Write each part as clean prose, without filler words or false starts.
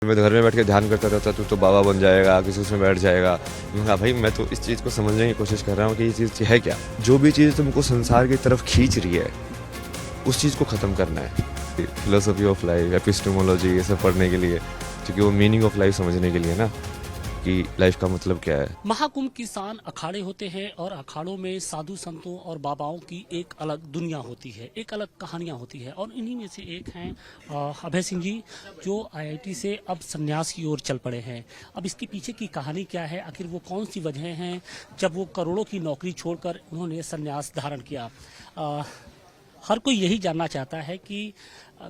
मैं तो घर में बैठ के ध्यान करता था तू तो बाबा बन जाएगा, किसी उसमें बैठ जाएगा। मैंने कहा भाई मैं तो इस चीज़ को समझने की कोशिश कर रहा हूँ कि ये चीज़ है क्या। जो भी चीज़ तुमको संसार की तरफ खींच रही है उस चीज़ को ख़त्म करना है। फिलोसफी ऑफ लाइफ, एपिस्टेमोलॉजी, ये सब पढ़ने के लिए, क्योंकि वो मीनिंग ऑफ लाइफ समझने के लिए ना, कि लाइफ का मतलब क्या है। महाकुंभ किसान अखाड़े होते हैं और अखाड़ों में साधु संतों और बाबाओं की एक अलग दुनिया होती है, एक अलग कहानियां होती है। और इन्हीं में से एक हैं अभय सिंह जी, जो आईआईटी से अब संन्यास की ओर चल पड़े हैं। अब इसके पीछे की कहानी क्या है, आखिर वो कौन सी वजह हैं जब वो करोड़ों की नौकरी छोड़कर उन्होंने संन्यास धारण किया। हर कोई यही जानना चाहता है कि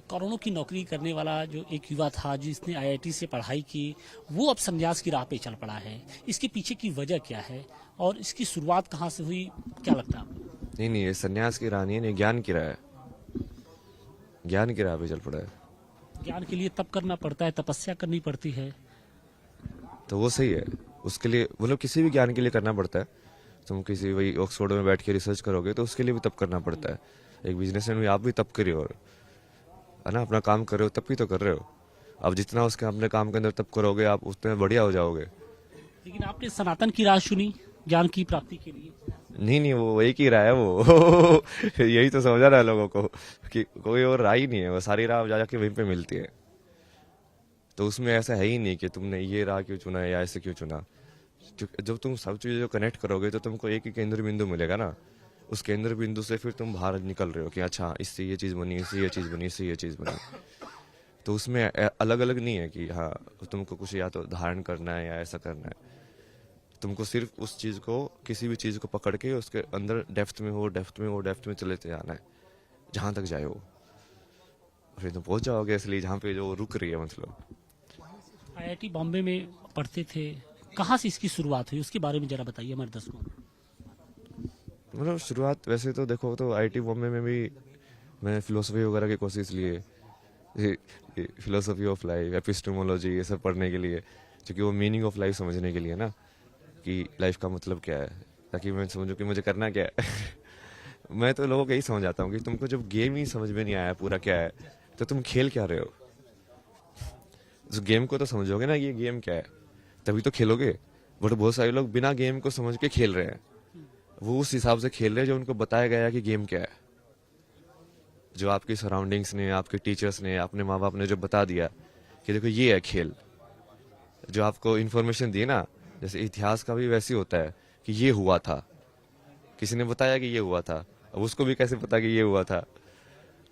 करोड़ों की नौकरी करने वाला जो एक युवा था जिसने आईआईटी से पढ़ाई की, वो अब संन्यास की राह पे चल पड़ा है। इसके पीछे की वजह क्या है और इसकी शुरुआत कहाँ से हुई, क्या लगता है आपको? नहीं, ये सन्यास की राह नहीं है, ये ज्ञान की राह है। ज्ञान की राह पे चल पड़ा है। ज्ञान के लिए तप करना पड़ता है, तपस्या करनी पड़ती है। तो वो सही है, उसके लिए मतलब किसी भी ज्ञान के लिए करना पड़ता है। तुम किसी वही ऑक्सफोर्ड में बैठ के रिसर्च करोगे तो उसके लिए भी तप करना पड़ता है। एक बिजनेसमैन भी आप भी तप करिए, और है ना, अपना काम कर रहे हो तब भी तो कर रहे हो। अब जितना उसके अपने काम के अंदर तप करोगे आप उतने बढ़िया हो जाओगे। लेकिन आपने सनातन की राह चुनी ज्ञान की प्राप्ति के लिए। नहीं, वो एक ही राह है वो यही तो समझा रहा है लोगों को कि कोई और राह ही नहीं है, वो सारी राह जा जाके वहीं पे मिलती है। तो उसमें ऐसा है ही नहीं कि तुमने ये राह क्यों चुना या ऐसे क्यों चुना। जब तुम सब चीज़ें कनेक्ट करोगे तो तुमको एक ही केंद्र बिंदु मिलेगा ना। उस केंद्र बिंदु से फिर तुम बाहर निकल रहे हो कि अच्छा इससे ये चीज़ बनी, इससे ये चीज़ बनी, इससे ये चीज़ बनी। तो उसमें अलग अलग नहीं है कि हाँ तुमको कुछ या तो धारण करना है या ऐसा करना है। तुमको सिर्फ उस चीज़ को, किसी भी चीज़ को पकड़ के उसके अंदर डेप्थ में चले जाना है, जहाँ तक जाए वो। फिर तुम पहुंच जाओगे इसलिए जहाँ पे जो रुक रही है, मतलब। आईआईटी बॉम्बे में पढ़ते थे, कहाँ से इसकी शुरुआत हुई उसके बारे में जरा बताइए हमारे दर्शकों को। मतलब शुरुआत वैसे तो देखो तो आईटी बॉम्बे में भी मैंने फिलोसफी वगैरह की कोशिश ली है। फिलोसफी ऑफ लाइफ, एपिस्टेमोलॉजी, ये सब पढ़ने के लिए, क्योंकि वो मीनिंग ऑफ लाइफ समझने के लिए ना, कि लाइफ का मतलब क्या है, ताकि मैं समझूं कि मुझे करना क्या है मैं तो लोगों को यही समझ आता हूँ कि तुमको जब गेम ही समझ में नहीं आया पूरा क्या है, तो तुम खेल क्या रहे हो। उस गेम को तो समझोगे ना, ये गेम क्या है, तभी तो खेलोगे। बट बहुत सारे लोग बिना गेम को समझ के खेल रहे हैं। वो उस हिसाब से खेल रहे हैं जो उनको बताया गया है कि गेम क्या है। जो आपकी सराउंडिंग्स ने, आपके टीचर्स ने, अपने माँ बाप ने जो बता दिया कि देखो ये है खेल, जो आपको इन्फॉर्मेशन दी ना, जैसे इतिहास का भी वैसे ही होता है कि ये हुआ था, किसी ने बताया कि ये हुआ था, अब उसको भी कैसे पता कि ये हुआ था।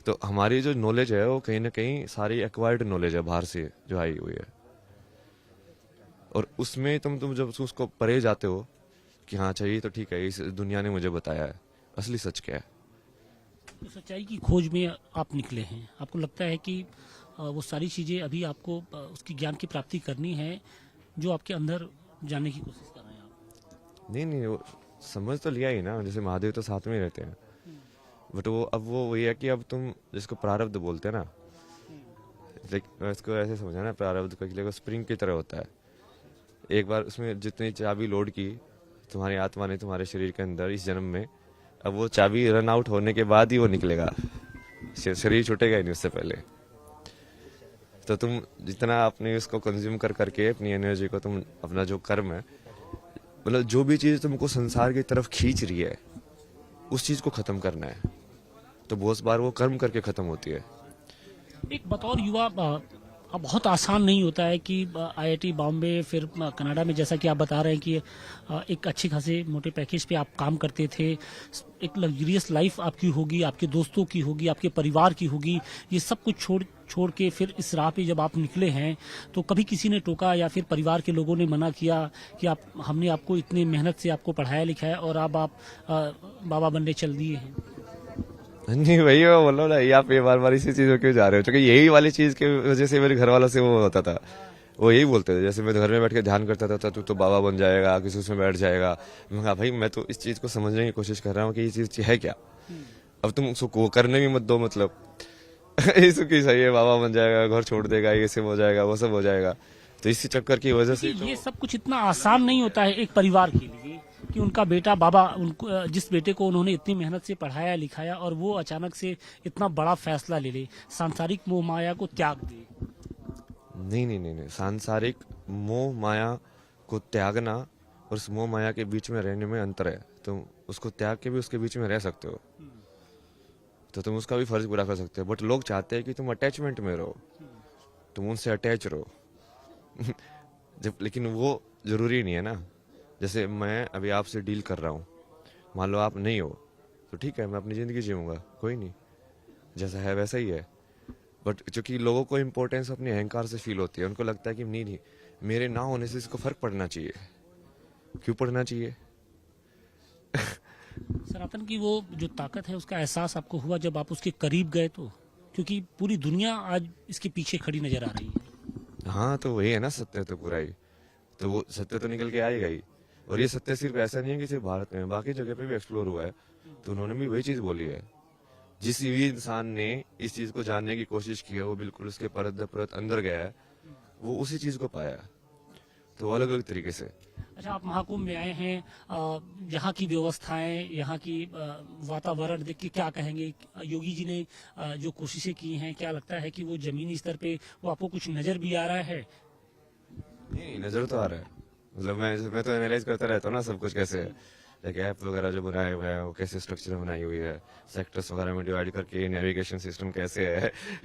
तो हमारी जो नॉलेज है वो कहीं ना कहीं सारी एक्वायर्ड नॉलेज है, बाहर से जो आई हुई है। और उसमें तुम जब उसको परे जाते हो कि हाँ चाहिए तो ठीक है, इस दुनिया ने मुझे बताया है, असली सच क्या है। तो सच्चाई की खोज में आप निकले हैं, आपको लगता है कि वो सारी चीज़ें अभी आपको उसकी ज्ञान की प्राप्ति करनी है जो आपके अंदर जानने की कोशिश कर रहे हैं आप। नहीं, वो समझ तो लिया ही ना, जैसे महादेव तो साथ में ही रहते हैं। बट वो अब वो वही है कि अब तुम जिसको प्रारब्ध बोलते हैं ना, इसको ऐसे समझा ना, प्रारब्ध का देखो स्प्रिंग की तरह होता है। एक बार उसमें जितनी चाबी लोड की तुम्हारी आत्मा ने तुम्हारे शरीर के अंदर इस जन्म में, अब वो चाबी रन आउट होने के बाद ही वो निकलेगा, शरीर छूटेगा ही नहीं उससे पहले। तो तुम जितना अपने उसको कंज्यूम कर करके अपनी एनर्जी को, तुम अपना जो कर्म है, मतलब जो भी चीज़ तुमको संसार की तरफ खींच रही है उस चीज़ को ख़त्म करना है। तो बहुत बार वो कर्म करके ख़त्म होती है। एक बतौर युवा अब बहुत आसान नहीं होता है कि आईआईटी बॉम्बे फिर कनाडा में, जैसा कि आप बता रहे हैं कि एक अच्छे खासे मोटे पैकेज पे आप काम करते थे, एक लग्जरियस लाइफ आपकी होगी, आपके दोस्तों की होगी, आपके परिवार की होगी, ये सब कुछ छोड़ के फिर इस राह पे जब आप निकले हैं, तो कभी किसी ने टोका या फिर परिवार के लोगों ने मना किया कि आप, हमने आपको इतनी मेहनत से आपको पढ़ाया लिखाया और अब आप बाबा बनने चल दिए हैं। नहीं वही मैं बोल रहा हूँ ना, ये आप ये बार बार इसी चीज़ में क्यों जा रहे हो, क्योंकि यही वाली चीज़ की वजह से मेरे घर वालों से वो होता था। वो यही बोलते थे, जैसे मैं घर में बैठ के ध्यान करता था तू तो बाबा बन जाएगा, किसी उसमें बैठ जाएगा। मैं कहा भाई मैं तो इस चीज़ को समझने की कोशिश कर रहा हूँ कि ये चीज़ है क्या। अब तुम उसको करने भी मत दो, मतलब इसको की सही है, बाबा बन जाएगा, घर छोड़ देगा, ये सब हो जाएगा, वो सब हो जाएगा। तो इसी चक्कर की वजह से ये सब कुछ इतना आसान नहीं होता है एक परिवार के लिए कि उनका बेटा बाबा, उनको जिस बेटे को उन्होंने इतनी मेहनत से पढ़ाया लिखाया और वो अचानक से इतना बड़ा फैसला ले ले, सांसारिक मोह माया को त्याग दे। नहीं नहीं नहीं नहीं, सांसारिक मोह माया को त्यागना और उस मोह माया के बीच में रहने में अंतर है। तुम उसको त्याग के भी उसके बीच में रह सकते हो, तो तुम उसका भी फर्ज पूरा कर सकते हो। बट लोग चाहते हैं कि तुम अटैचमेंट में रहो, तुम उनसे अटैच रहो। जब लेकिन वो जरूरी नहीं है ना। जैसे मैं अभी आपसे डील कर रहा हूँ, मान लो आप नहीं हो तो ठीक है, मैं अपनी जिंदगी जीऊंगा, कोई नहीं, जैसा है वैसा ही है। बट चूंकि लोगों को इम्पोर्टेंस अपने अहंकार से फील होती है, उनको लगता है कि नहीं नहीं, मेरे ना होने से इसको फर्क पड़ना चाहिए। क्यों पड़ना चाहिए? सनातन की वो जो ताकत है उसका एहसास आपको हुआ जब आप उसके करीब गए तो? क्योंकि पूरी दुनिया आज इसके पीछे खड़ी नजर आ रही है। हाँ, तो वही है ना, सत्य तो बुराई, तो वो सत्य तो निकल के आएगा ही। और ये सत्य सिर्फ ऐसा नहीं है कि सिर्फ भारत में, बाकी जगह पे भी एक्सप्लोर हुआ है, तो उन्होंने भी वही चीज बोली है। जिस भी इंसान ने इस चीज को जानने की कोशिश की है, वो बिल्कुल उसके परत परत अंदर गया है, वो उसी चीज को पाया, तो अलग अलग तरीके से। अच्छा, आप महाकुंभ में आए हैं, यहाँ की व्यवस्थाएं, यहाँ की वातावरण देख के क्या कहेंगे? योगी जी ने जो कोशिशें की हैं, क्या लगता है कि वो जमीनी स्तर पे वो आपको कुछ नजर भी आ रहा है? नहीं, नजर तो आ रहा है। मतलब मैं तो एनालाइज करता रहता हूँ ना सब कुछ कैसे है। लाइक ऐप वगैरह जो बनाए हुए हैं वो कैसे स्ट्रक्चर बनाई हुई है, सेक्टर्स वगैरह में डिवाइड करके नेविगेशन सिस्टम कैसे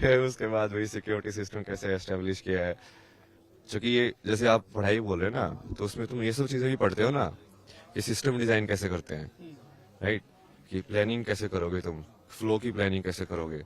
है उसके बाद वही सिक्योरिटी सिस्टम कैसे एस्टेब्लिश किया है। क्योंकि ये जैसे आप पढ़ाई बोल रहे हो ना, तो उसमें तुम ये सब चीजें भी पढ़ते हो ना, कि सिस्टम डिजाइन कैसे करते हैं, राइट, कि प्लानिंग कैसे करोगे तुम, फ्लो की प्लानिंग कैसे करोगे,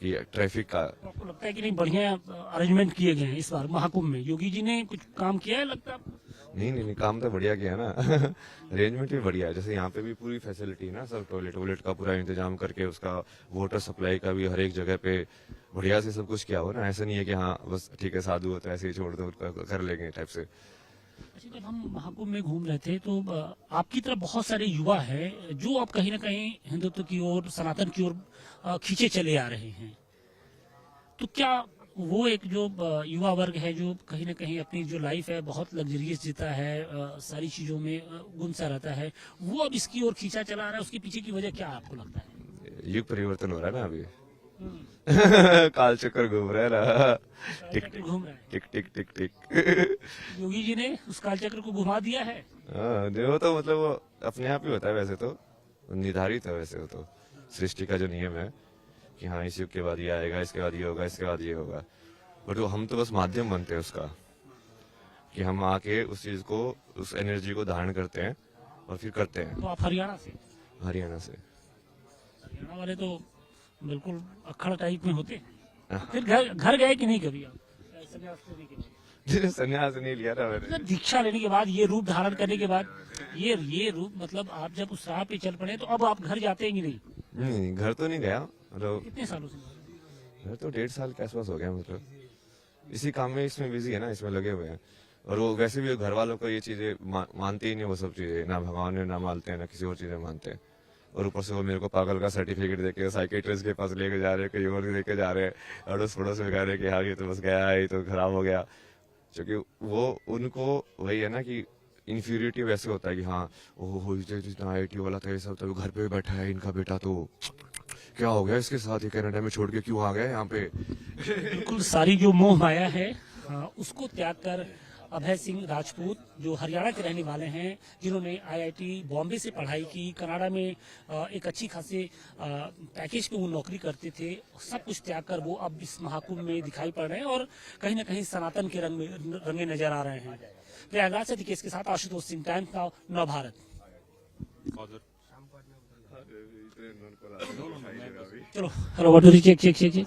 कि ट्रैफिक का। तो आपको लगता है कि नहीं बढ़िया अरेंजमेंट किए गए हैं इस बार महाकुंभ में? योगी जी ने कुछ काम किया है लगता है आपको? नहीं नहीं नहीं, काम तो बढ़िया किया ना। अरेंजमेंट भी बढ़िया है। जैसे यहाँ पे भी पूरी फैसिलिटी है ना, सब टॉयलेट वॉयलेट का पूरा इंतजाम करके, उसका वाटर सप्लाई का भी हर एक जगह पे बढ़िया से सब कुछ किया हो ना। ऐसा नहीं है कि हाँ बस ठीक है साधु हो तो ऐसे ही छोड़ दो, कर लेंगे टाइप से। अच्छा, जब हम महाकुंभ में घूम रहे थे तो आपकी तरफ बहुत सारे युवा हैं जो अब कहीं ना कहीं हिंदुत्व की ओर, सनातन की ओर खींचे चले आ रहे हैं। तो क्या वो एक जो युवा वर्ग है जो कहीं ना कहीं अपनी जो लाइफ है बहुत लग्जरियस जीता है, सारी चीजों में गुम सा रहता है, वो अब इसकी ओर खींचा चला रहा है, उसके पीछे की वजह क्या आपको लगता है? युग परिवर्तन हो रहा है ना अभी। काल चक्कर घूम रहा है ना। टिक टिक घूम रहा है। टिक टिक टिक टिक। योगी जी ने उस काल चक्र को घुमा दिया है। हाँ, वो तो मतलब वो अपने आप ही होता है वैसे तो, निर्धारित है वैसे, वो तो सृष्टि का जो नियम है कि हाँ इस युग के बाद ये आएगा, इसके बाद ये होगा, इसके बाद ये होगा। बट वो हम तो बस माध्यम बनते हैं उसका, कि हम आके उस चीज को, उस एनर्जी को धारण करते हैं और फिर करते हैं। तो आप हरियाणा से? हरियाणा से। हरियाणा वाले तो बिल्कुल अक्खड़ टाइप में होते हैं। फिर घर घर गए कि नहीं कभी आप संन्यास लेने के बाद? संन्यास नहीं लिया था मैंने। मतलब दीक्षा लेने के बाद, ये रूप धारण करने के बाद, ये रूप, मतलब आप जब उस राह पे चल पड़े तो अब आप घर जाते हैं कि नहीं? नहीं, घर तो नहीं गया, मतलब कितने सालों से? घर तो 1.5 साल के आसपास हो गया। मतलब इसी काम में, इसमें बिजी है ना, इसमें लगे हुए हैं। और वो वैसे भी घर वालों को ये चीजें मानते ही नहीं, वो सब चीजें ना भगवान ने ना मानते हैं, ना किसी और चीजें मानते हैं। और ऊपर से वो मेरे को पागल का सर्टिफिकेट देके साइकेट्रिस्ट के पास लेके जा रहे हैं, कहीं और लेके जा रहे हैं, अड़ोस पड़ोस में कह रहे हैं कि हाँ ये तो बस गया है, ये तो खराब हो गया। क्योंकि वो उनको वही है ना कि इन्फीरियरिटी वैसे होता है कि हाँ ओहो जितना IIT वाला था ये सब, तो घर पे बैठा है इनका बेटा, तो क्या हो गया इसके साथ, ये कनाडा में छोड़ के क्यों आ गया यहाँ पे। बिल्कुल सारी जो मोह माया है उसको त्याग कर अभय सिंह राजपूत, जो हरियाणा के रहने वाले हैं, जिन्होंने IIT बॉम्बे से पढ़ाई की, कनाडा में एक अच्छी खासी पैकेज पे वो नौकरी करते थे, सब कुछ त्याग कर वो अब इस महाकुंभ में दिखाई पड़ रहे हैं और कहीं ना कहीं सनातन के रंग में रंगे नजर आ रहे हैं। प्रयागराज से दिकेश के साथ आशुतोष सिंह, टाइम्स नाउ, नव भारत। चलो hello, check check check check.